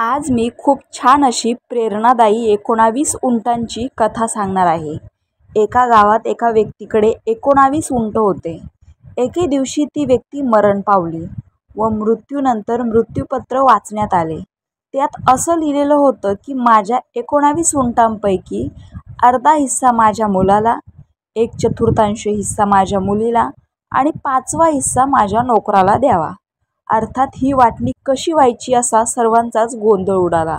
आज मी खूप छान अशी प्रेरणादायी 19 उंटांची कथा सांगणार आहे. एका गावात एका व्यक्तीकडे 19 उंट होते. एके दिवशी ती व्यक्ती मरण पावली व मृत्यूनंतर मृत्यूपत्र वाचण्यात आले. त्यात असं लिहिलेलं होतं की माझ्या 19 उंटांपैकी अर्धा हिस्सा माझ्या मुलाला, 1/4 हिस्सा माझ्या मुलीला आणि 5वा हिस्सा माझ्या नोकराला द्यावा. अर्थात ही वाटणी कशी व्हायची असा सर्वांचाच गोंधळ उडाला.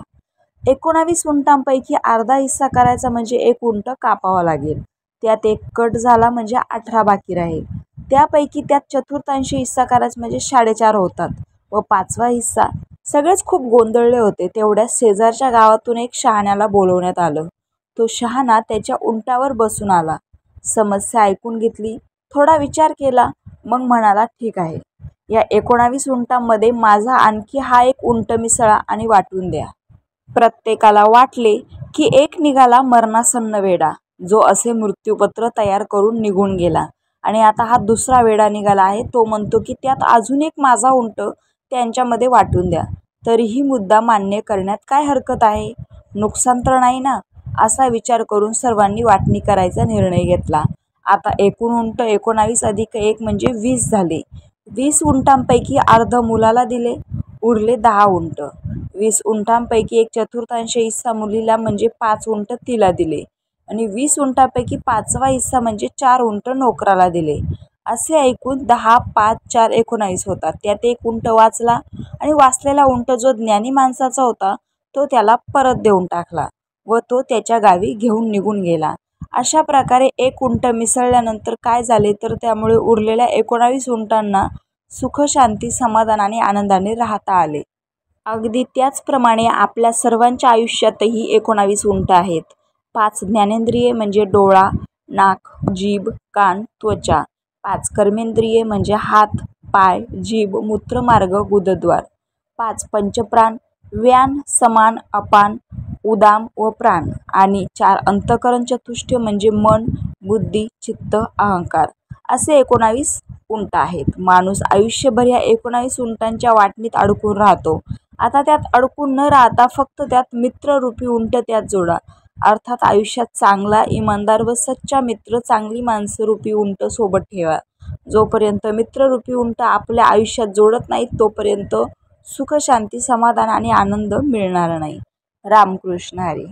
19 उंटांपैकी अर्धा हिस्सा करायचा म्हणजे एक उंट कापावा लागेल. त्यात एक कट झाला म्हणजे 18 बाकी राहील. त्यापैकी त्यात 1/4 हिस्सा करायचा म्हणजे 4.5 होतात व 5वा हिस्सा. सगळेच खूप गोंधळले होते. तेवढ्यात शेजारच्या गावातून एक शहाण्याला बोलवण्यात आलं. तो शहाणा त्याच्या उंटावर बसून आला. समस्या ऐकून घेतली, थोडा विचार केला, मग म्हणाला, ठीक आहे, या 19 उंटांमध्ये माझा आणखी हा एक उंट मिसळा आणि वाटून द्या. प्रत्येकाला वाटले की एक निघाला मरणासन्न वेडा, जो असे मृत्यूपत्र तयार करून निघून गेला, आणि आता हा दुसरा वेडा निघाला आहे, तो म्हणतो की त्यात अजून एक माझा उंट त्यांच्यामध्ये वाटून द्या. तरीही मुद्दा मान्य करण्यात काय हरकत आहे, नुकसान तर नाही ना. असा विचार करून सर्वांनी वाटणी करायचा निर्णय घेतला. आता एकूण उंट 19 अधिक 1 म्हणजे 20 झाले. 20 उंटांपैकी अर्ध मुलाला दिले, उरले 10 उंट. 20 उंटांपैकी 1/4 हिस्सा मुलीला म्हणजे 5 उंट तिला दिले आणि 20 उंटांपैकी 5वा हिस्सा म्हणजे 4 उंट नोकराला दिले. असे ऐकून 10, 5, 4, 19 होतात. त्यात एक उंट वाचला आणि वाचलेला उंट जो ज्ञानी माणसाचा होता तो त्याला परत देऊन टाकला व तो त्याच्या गावी घेऊन निघून गेला. अशा प्रकारे एक उंट मिसळल्यानंतर काय झाले तर त्यामुळे उरलेल्या 19 उंटांना सुख, शांती, समाधान आणि आनंदाने राहता आले. अगदी त्याचप्रमाणे आपल्या सर्वांच्या आयुष्यातही 19 उंट आहेत. 5 ज्ञानेंद्रिये म्हणजे डोळा, नाक, जीभ, कान, त्वचा. 5 कर्मेंद्रिये म्हणजे हात, पाय, जीभ, मूत्रमार्ग, गुदद्वार. 5 पंचप्राण, व्यान, समान, अपान, उदाम व प्राण. आणि 4 अंतःकरण चतुष्टय म्हणजे मन, बुद्धी, चित्त, अहंकार. असे 19 उंट आहेत. माणूस आयुष्यभर या 19 उंटांच्या वाटणीत अडकून राहतो. आता त्यात अडकून न राहता फक्त त्यात मित्ररूपी उंट त्यात जोडा. अर्थात आयुष्यात चांगला, इमानदार व सच्चा मित्र, चांगली माणसंरूपी उंट सोबत ठेवा. जोपर्यंत मित्ररूपी उंट आपल्या आयुष्यात जोडत नाहीत तोपर्यंत सुख, शांती, समाधान आणि आनंद मिळणार नाही. रामकृष्ण हरी.